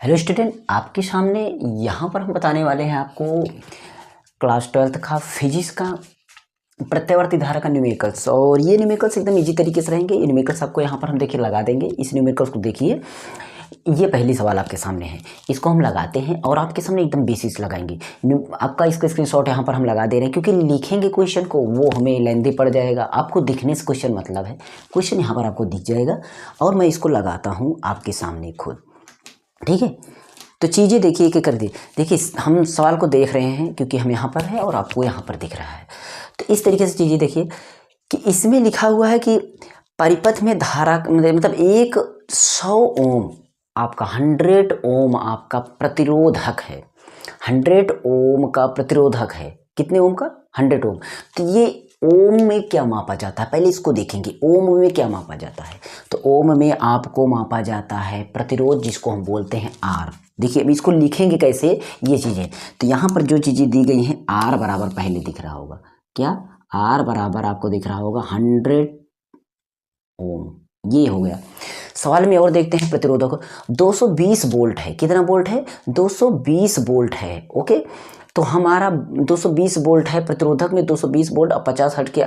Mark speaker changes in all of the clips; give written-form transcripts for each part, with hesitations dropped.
Speaker 1: Hello student, आपके सामने यहाँ पर हम बताने वाले हैं आपको क्लास 12th का फिजिक्स का प्रत्यावर्ती धारा का न्यूमेरिकल्स। और ये न्यूमेरिकल्स एकदम इजी तरीके से रहेंगे। ये न्यूमेरिकल्स आपको यहाँ पर हम देखिए लगा देंगे। इस न्यूमेरिकल्स को देखिए, ये पहली सवाल आपके सामने है, इसको हम लगाते हैं और आपके सामने एकदम बेसिस लगाएंगे। आपका इसका स्क्रीनशॉट यहाँ पर हम लगा दे रहे हैं, क्योंकि लिखेंगे क्वेश्चन को वो हमें लेंथी पड़ जाएगा। आपको दिखने से क्वेश्चन मतलब है, क्वेश्चन यहाँ पर आपको दिख जाएगा और मैं इसको लगाता हूँ आपके सामने खुद। ठीक है, तो चीज़ें देखिए एक एक कर दी। देखिए हम सवाल को देख रहे हैं क्योंकि हम यहाँ पर है और आपको यहाँ पर दिख रहा है। तो इस तरीके से चीज़ें देखिए कि इसमें लिखा हुआ है कि परिपथ में धारा मतलब 100 ओम आपका 100 ओम आपका प्रतिरोधक है। 100 ओम का प्रतिरोधक है। कितने ओम का? 100 ओम। तो ये ओम में क्या मापा जाता है, पहले इसको देखेंगे। ओम में क्या मापा जाता है? तो ओम में आपको मापा जाता है प्रतिरोध, जिसको हम बोलते हैं आर। देखिए अभी इसको लिखेंगे कैसे ये चीज़ें। तो यहाँ पर जो चीज़ें दी गई हैं, आर बराबर पहले दिख रहा होगा क्या? आर बराबर आपको दिख रहा होगा 100 ओम। ये हो गया। सवाल में और देखते हैं प्रतिरोधक 220 वोल्ट है। कितना वोल्ट है? 220 वोल्ट है। ओके, तो हमारा 220 वोल्ट है प्रतिरोधक में। 220 वोल्ट और 50 हर्ट्ज के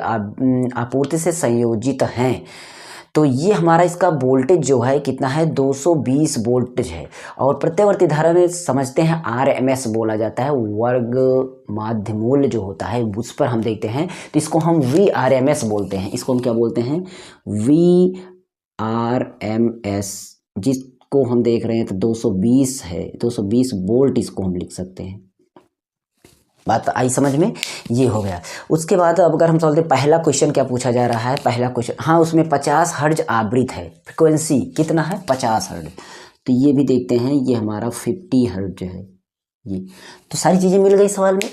Speaker 1: आपूर्ति से संयोजित हैं। तो ये हमारा इसका वोल्टेज जो है कितना है? 220 वोल्टेज है। और प्रत्यावर्ती धारा में समझते हैं RMS बोला जाता है, वर्ग माध्य मूल्य जो होता है उस पर हम देखते हैं। तो इसको हम VRMS बोलते हैं। इसको हम क्या बोलते हैं? VRMS, जिसको हम देख रहे हैं तो 220 है, 220 वोल्ट इसको हम लिख सकते हैं। बात आई समझ में? ये हो गया। उसके बाद अब अगर हम चलते, पहला क्वेश्चन क्या पूछा जा रहा है? पहला क्वेश्चन, हाँ, उसमें 50 हर्ट्ज आवृत्त है। फ्रिक्वेंसी कितना है? 50 हर्ट्ज। तो ये भी देखते हैं, ये हमारा 50 हर्ट्ज है। ये तो सारी चीज़ें मिल गई सवाल में।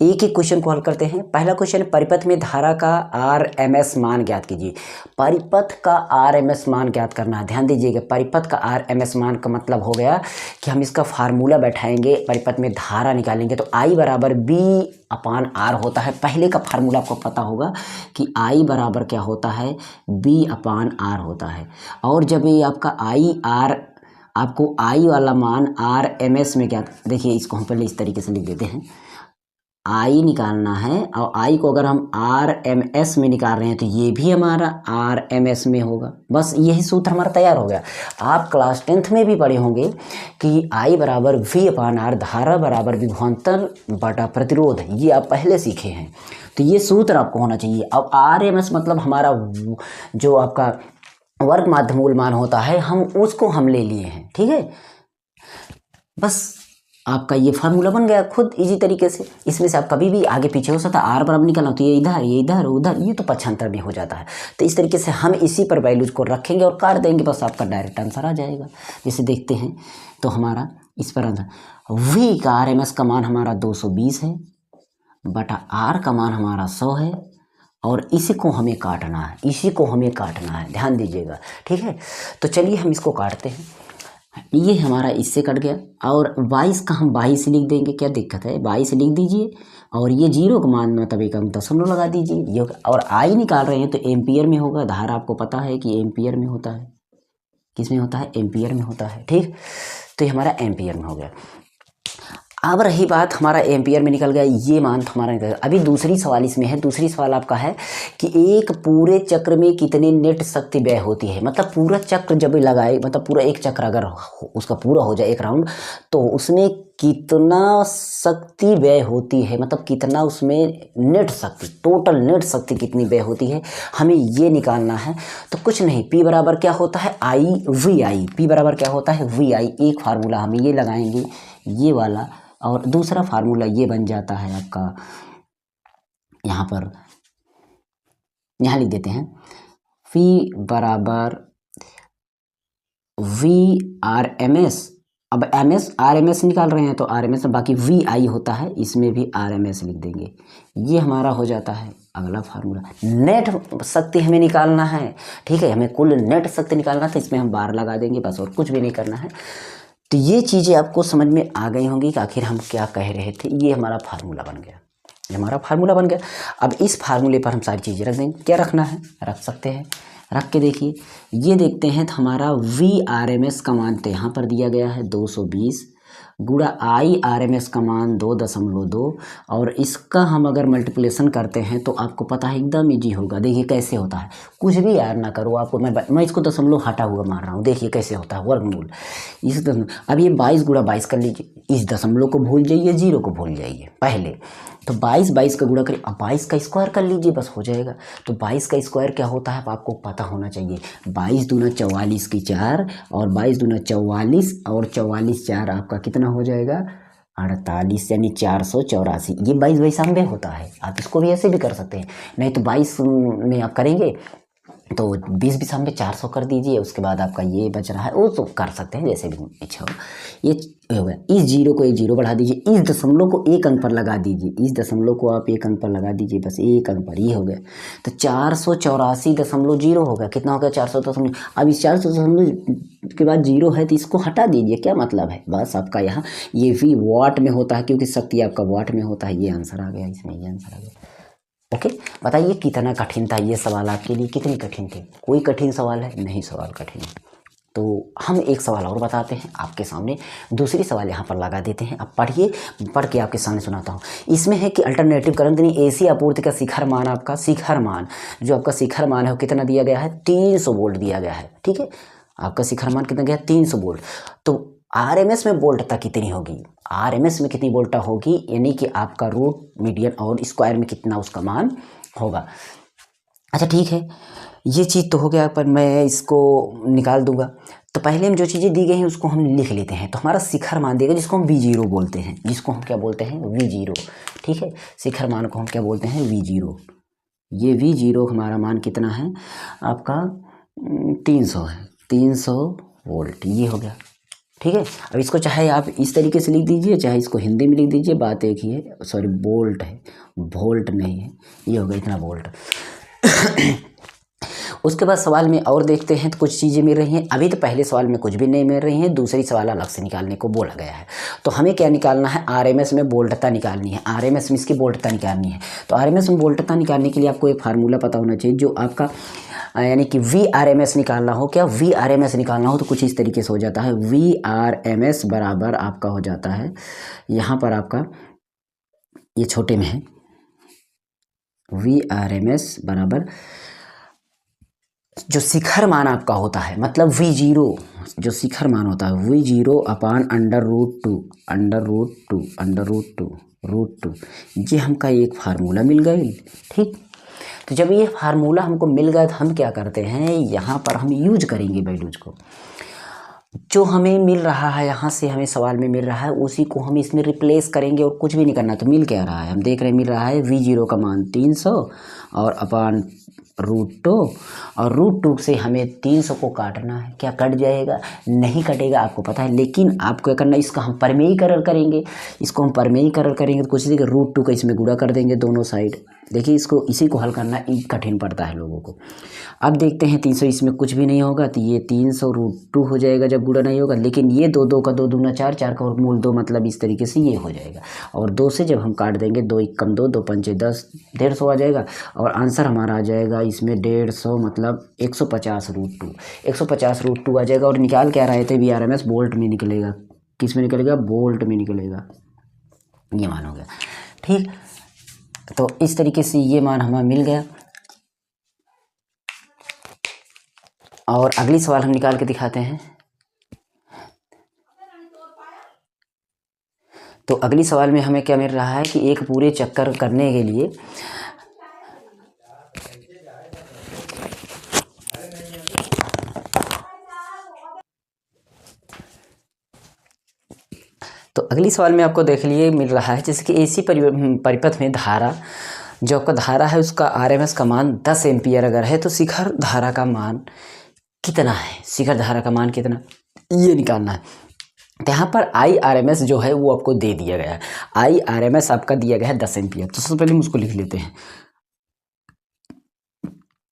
Speaker 1: एक एक क्वेश्चन को हल करते हैं। पहला क्वेश्चन, परिपथ में धारा का RMS मान ज्ञात कीजिए। परिपथ का RMS मान ज्ञात करना है। ध्यान दीजिएगा, परिपथ का RMS मान का मतलब हो गया कि हम इसका फार्मूला बैठाएंगे, परिपथ में धारा निकालेंगे। तो I बराबर B/R होता है। पहले का फार्मूला आपको पता होगा कि I बराबर क्या होता है? B/R होता है। और जब ये आपका IR, आपको I वाला मान RMS में क्या, देखिए इसको हम पहले इस तरीके से लिख देते हैं। I निकालना है और I को अगर हम RMS में निकाल रहे हैं तो ये भी हमारा RMS में होगा। बस यही सूत्र हमारा तैयार हो गया। आप क्लास 10th में भी पढ़े होंगे कि I बराबर V/R, धारा बराबर विभवांतर बटा प्रतिरोध। ये आप पहले सीखे हैं, तो ये सूत्र आपको होना चाहिए। अब RMS मतलब हमारा जो आपका वर्ग माध्य मूल मान होता है, हम उसको हम ले लिए हैं। ठीक है, बस आपका ये फार्मूला बन गया खुद इजी तरीके से। इसमें से आप कभी भी आगे पीछे हो सकता है। आर बराबर निकालना तो ये इधर, ये इधर, उधर, ये तो पक्षांतर में हो जाता है। तो इस तरीके से हम इसी पर वैल्यूज को रखेंगे और काट देंगे, बस आपका डायरेक्ट आंसर आ जाएगा। जैसे देखते हैं तो हमारा इस पर आंसर, V का RMS का मान हमारा 220 है बटा R का मान हमारा 100 है। और इसी को हमें काटना है, इसी को हमें काटना है, ध्यान दीजिएगा। ठीक है, तो चलिए हम इसको काटते हैं। ये हमारा इससे कट गया और 22 का हम 22 लिख देंगे, क्या दिक्कत है? 22 लिख दीजिए और ये 0 का मान मतलब एक दशमलव लगा दीजिए। ये और I निकाल रहे हैं तो एम्पियर में होगा। धारा आपको पता है कि एम्पियर में होता है। किस में होता है? एम्पियर में होता है। ठीक, तो ये हमारा एम्पियर में हो गया। अब रही बात, हमारा एम्पियर में निकल गया, ये मान तो हमारा निकल गया। अभी दूसरी सवाल इसमें है। दूसरी सवाल आपका है कि एक पूरे चक्र में कितनी नेट शक्ति व्यय होती है। मतलब पूरा चक्र जब लगाए, मतलब पूरा एक चक्र अगर उसका पूरा हो जाए एक राउंड, तो उसमें कितना शक्ति व्यय होती है, मतलब कितना उसमें नेट शक्ति, टोटल नेट शक्ति कितनी व्यय होती है, हमें ये निकालना है। तो कुछ नहीं, P बराबर क्या होता है? IVI। P बराबर क्या होता है? VI। एक फार्मूला हम ये लगाएंगे, ये वाला, और दूसरा फार्मूला ये बन जाता है आपका, यहाँ पर यहाँ लिख देते हैं V बराबर VRMS। अब RMS निकाल रहे हैं तो RMS, बाकी VI होता है, इसमें भी RMS लिख देंगे। ये हमारा हो जाता है अगला फार्मूला। नेट शक्ति हमें निकालना है। ठीक है, हमें कुल नेट शक्ति निकालना है, तो इसमें हम बार लगा देंगे बस, और कुछ भी नहीं करना है। तो ये चीज़ें आपको समझ में आ गई होंगी कि आखिर हम क्या कह रहे थे। ये हमारा फार्मूला बन गया, ये हमारा फार्मूला बन गया। अब इस फार्मूले पर हम सारी चीज़ें रख देंगे। क्या रखना है? रख सकते हैं रख के देखिए, ये देखते हैं तो हमारा VRMS का मान तो यहाँ पर दिया गया है 220 गुणा IRMS का मान 2.2 और इसका हम अगर मल्टीप्लिकेशन करते हैं तो आपको पता है एकदम इजी होगा। देखिए कैसे होता है, कुछ भी यार ना करो आपको, मैं इसको दशमलव हटा हुआ मार रहा हूँ। देखिए कैसे होता है वर्गमूल। इस अब ये 22 गुणा 22 कर लीजिए, इस दशमलव को भूल जाइए, जीरो को भूल जाइए पहले। तो 22 का गुणा करिए, अब 22 का स्क्वायर कर लीजिए, बस हो जाएगा। तो 22 का स्क्वायर क्या होता है आपको पता होना चाहिए, 22 दूना 44 की 4 और 22 दूना 44 और 44 4 आपका कितना हो जाएगा 48 यानी 484। ये 22 होता है। आप इसको भी ऐसे भी कर सकते हैं, नहीं तो 22 में आप करेंगे तो 20 में 400 कर दीजिए, उसके बाद आपका ये बच रहा है, वो तो कर सकते हैं जैसे भी इच्छा हो। ये हो गया, इस जीरो को एक जीरो बढ़ा दीजिए, इस दशमलव को एक अंक पर लगा दीजिए, इस दशमलव को आप एक अंक पर लगा दीजिए, बस एक अंक पर। ये हो गया तो 484.0 हो गया। कितना हो गया 400 अब इस 400 के बाद जीरो है तो इसको हटा दीजिए, क्या मतलब है, बस आपका यहाँ ये भी वाट में होता है क्योंकि शक्ति आपका वाट में होता है। ये आंसर आ गया इसमें, ये आंसर आ गया। ओके, बताइए कितना कठिन था ये सवाल आपके लिए, कितनी कठिन थे? कोई कठिन सवाल है? नहीं, सवाल कठिन है। तो हम एक सवाल और बताते हैं आपके सामने, दूसरी सवाल यहाँ पर लगा देते हैं। अब पढ़िए, पढ़ के आपके सामने सुनाता हूँ। इसमें है कि अल्टरनेटिव करंट यानी एसी आपूर्ति का शिखर मान, आपका शिखर मान जो आपका शिखर मान है वो कितना दिया गया है 300 वोल्ट दिया गया है। ठीक है, आपका शिखर मान कितना गया 300 वोल्ट। तो RMS में वोल्टता कितनी होगी, RMS में कितनी वोल्टता होगी, यानी कि आपका रूट मीडियन और स्क्वायर में कितना उसका मान होगा। अच्छा ठीक है, ये चीज़ तो हो गया, पर मैं इसको निकाल दूंगा। तो पहले हम जो चीज़ें दी गई हैं उसको हम लिख लेते हैं। तो हमारा शिखर मान देगा जिसको हम V0 बोलते हैं, जिसको हम क्या बोलते हैं V0। ठीक है, शिखर मान को हम क्या बोलते हैं V0। ये V0 हमारा मान कितना है आपका 300 है, 300 वोल्ट। ये हो गया। ठीक है, अब इसको चाहे आप इस तरीके से लिख दीजिए, चाहे इसको हिंदी में लिख दीजिए, बात एक ही है। सॉरी, वोल्ट है, वोल्ट नहीं है। ये हो गया इतना वोल्ट। उसके बाद सवाल में और देखते हैं तो कुछ चीज़ें मिल रही हैं। अभी तो पहले सवाल में कुछ भी नहीं मिल रही हैं, दूसरी सवाल अलग से निकालने को बोला गया है। तो हमें क्या निकालना है, RMS में वोल्टता निकालनी है, RMS में इसकी वोल्टता निकालनी है। तो RMS में वोल्टता निकालने के लिए आपको एक फार्मूला पता होना चाहिए, जो आपका यानी कि VRMS निकालना हो, क्या VRMS निकालना हो तो कुछ इस तरीके से हो जाता है। VRMS बराबर आपका हो जाता है, यहाँ पर आपका ये छोटे में है, VRMS बराबर जो शिखर मान आपका होता है, मतलब V0 जो शिखर मान होता है V0 अपान √2 ये हमका एक फार्मूला मिल गई। ठीक, तो जब ये फार्मूला हमको मिल गया तो हम क्या करते हैं, यहाँ पर हम यूज करेंगे वैल्यूज को। जो हमें मिल रहा है यहाँ से, हमें सवाल में मिल रहा है, उसी को हम इसमें रिप्लेस करेंगे और कुछ भी नहीं करना। तो मिल क्या रहा है, हम देख रहे हैं मिल रहा है V0 का मान 300 और अपान √2 और √2 से हमें 300 को काटना है। क्या कट जाएगा? नहीं कटेगा, आपको पता है। लेकिन आपको क्या करना है, इसका हम परमेयीकरण करेंगे। इसको हम परमेयीकरण करेंगे तो कुछ देखिए √2 का इसमें गुणा कर देंगे दोनों साइड। देखिए इसको, इसी को हल करना कठिन पड़ता है लोगों को। अब देखते हैं 300, इसमें कुछ भी नहीं होगा तो ये 300 √2 हो जाएगा जब गुणा नहीं होगा। लेकिन ये 2 का 2 दूना 4, 4 का मूल 2, मतलब इस तरीके से ये हो जाएगा। और 2 से जब हम काट देंगे, 2 1 कम 2, 2 पंचे 10, 150 आ जाएगा। और आंसर हमारा आ जाएगा इसमें 150, मतलब 150 √2, 150 √2 आ जाएगा। और निकाल क्या रहे थे VRMS, वोल्ट में निकलेगा। किस में निकलेगा? वोल्ट में निकलेगा। ये मान हो गया। ठीक, तो इस तरीके से ये मान हमें मिल गया। और अगली सवाल हम निकाल के दिखाते हैं। तो अगली सवाल में हमें क्या मिल रहा है कि एक पूरे चक्कर करने के लिए तो अगली सवाल में आपको देख लिए मिल रहा है जैसे कि AC परिपथ में धारा, जो आपका धारा है उसका RMS का मान 10 एम्पियर अगर है तो शिखर धारा का मान कितना है, शिखर धारा का मान कितना, ये निकालना है। तो यहाँ पर IRMS जो है वो आपको दे दिया गया है। IRMS आपका दिया गया है 10 एम्पियर। तो सबसे पहले हम उसको लिख लेते हैं।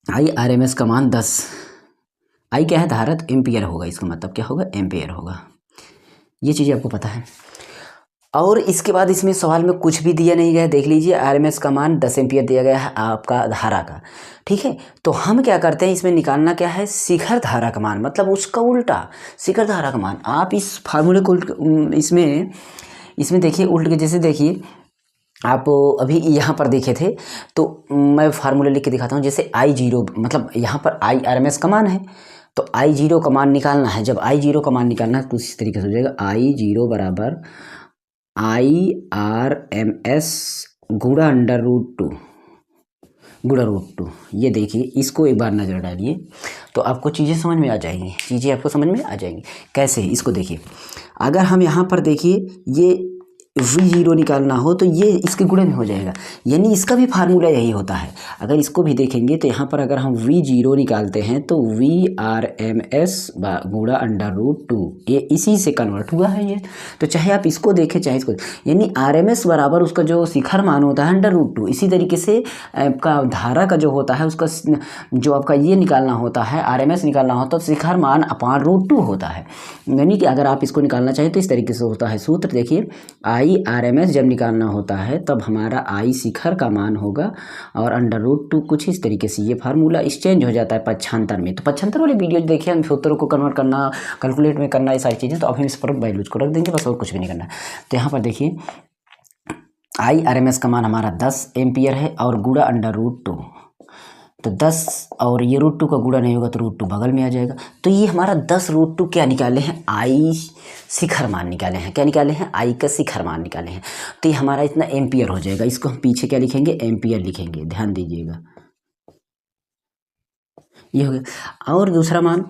Speaker 1: IRMS का मान 10, I क्या है धारा, तो एम्पियर होगा, इसका मतलब क्या होगा एम्पियर होगा। ये चीज़ें आपको पता है। और इसके बाद इसमें सवाल में कुछ भी दिया नहीं गया है, देख लीजिए आरएमएस का मान 10 एम्पियर दिया गया है आपका धारा का, ठीक है। तो हम क्या करते हैं, इसमें निकालना क्या है, शिखर धारा का मान, मतलब उसका उल्टा शिखर धारा का मान। आप इस फार्मूले को इसमें देखिए उल्ट के, जैसे देखिए आप अभी यहाँ पर देखे थे तो मैं फार्मूला लिख के दिखाता हूँ। जैसे I0 मतलब यहाँ पर I RMS का मान है, तो I0 का मान निकालना है। जब I0 का मान निकालना है तो इस तरीके से हो जाएगा I0 बराबर IRMS गुणा √2 गुणा √2। ये देखिए, इसको एक बार नज़र डालिए तो आपको चीज़ें समझ में आ जाएंगी, चीज़ें आपको समझ में आ जाएंगी। कैसे, इसको देखिए, अगर हम यहाँ पर देखिए ये V0 निकालना हो तो ये इसके गुणे में हो जाएगा, यानी इसका भी फार्मूला यही होता है। अगर इसको भी देखेंगे तो यहाँ पर अगर हम V0 निकालते हैं तो VRMS गुणा √2, ये इसी से कन्वर्ट हुआ है ये। तो चाहे आप इसको देखें चाहे इसको, यानी RMS बराबर उसका जो शिखर मान होता है √2। इसी तरीके से आपका धारा का जो होता है उसका जो आपका ये निकालना होता है, RMS निकालना होता है तो शिखर मान अपान √2 होता है। यानी कि अगर आप इसको निकालना चाहें तो इस तरीके से होता है सूत्र। देखिए IRMS जब निकालना होता है तब हमारा I शिखर का मान होगा और √2 कुछ इस तरीके से ये फार्मूला एक्सचेंज हो जाता है पक्षांतर में। तो पक्षांतर वाली वीडियो देखिए, हम सूत्रों को कन्वर्ट करना, कैलकुलेट में करना, ये सारी चीज़ें, तो अब हम इस पर वैल्यूज को रख देंगे बस, और कुछ भी नहीं करना। तो यहाँ पर देखिए IRMS का मान हमारा 10 एम्पियर है और गुणा √2, तो 10 और ये √2 का गुणा नहीं होगा तो √2 बगल में आ जाएगा। तो ये हमारा 10 √2 क्या निकाले हैं, I शिखर मान निकाले हैं। क्या निकाले हैं, I का शिखर मान निकाले हैं। तो ये हमारा इतना एम्पियर हो जाएगा। इसको हम पीछे क्या लिखेंगे, एम्पियर लिखेंगे, ध्यान दीजिएगा, ये हो गया। और दूसरा मान,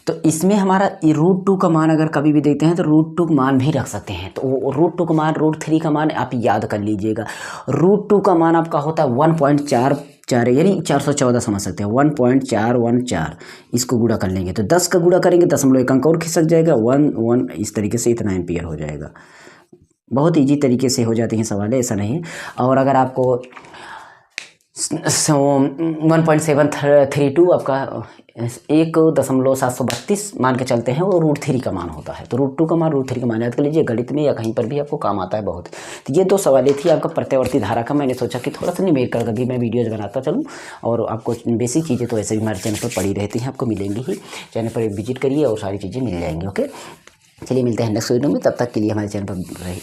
Speaker 1: तो इसमें हमारा √2 का मान अगर कभी भी देते हैं तो √2 का मान भी रख सकते हैं। तो √2 का मान, √3 का मान आप याद कर लीजिएगा। √2 का मान आपका होता है 1.44, यानी 414 समझ सकते हैं, 1.414। इसको गुणा कर लेंगे तो 10 का गुणा करेंगे, दशमलव एक अंक और खिसक जाएगा, 1 इस तरीके से इतना एम्पियर हो जाएगा। बहुत ईजी तरीके से हो जाते हैं सवाल, ऐसा नहीं है। और अगर आपको 1.732 आपका 1.732 मान के चलते हैं, वो √3 का मान होता है। तो √2 का मान, √3 का मान याद कर लीजिए, गणित में या कहीं पर भी आपको काम आता है बहुत। तो ये 2 सवालें थी आपका प्रत्यावर्ती धारा का। मैंने सोचा कि थोड़ा सा निमेर कर भी मैं वीडियोज़ बनाता चलूँ, और आपको बेसिक चीज़ें तो ऐसे भी हमारे चैनल पर पड़ी रहती हैं, आपको मिलेंगी ही। चैनल पर विजिट करिए और सारी चीज़ें मिल जाएंगी। ओके, चलिए मिलते हैं नेक्स्ट वीडियो में। तब तक के लिए हमारे चैनल पर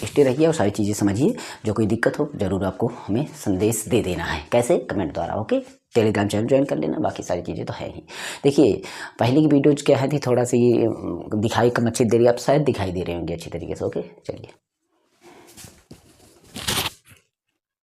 Speaker 1: स्टे रहिए और सारी चीज़ें समझिए। जो कोई दिक्कत हो ज़रूर आपको हमें संदेश दे देना है, कैसे, कमेंट द्वारा। ओके, टेलीग्राम चैनल ज्वाइन कर लेना, बाकी सारी चीज़ें तो है ही। देखिए पहले की वीडियोज क्या है थी, थोड़ा सी दिखाई कम अच्छी दे रही है, आप शायद दिखाई दे रहे होंगे अच्छी तरीके से। ओके, चलिए।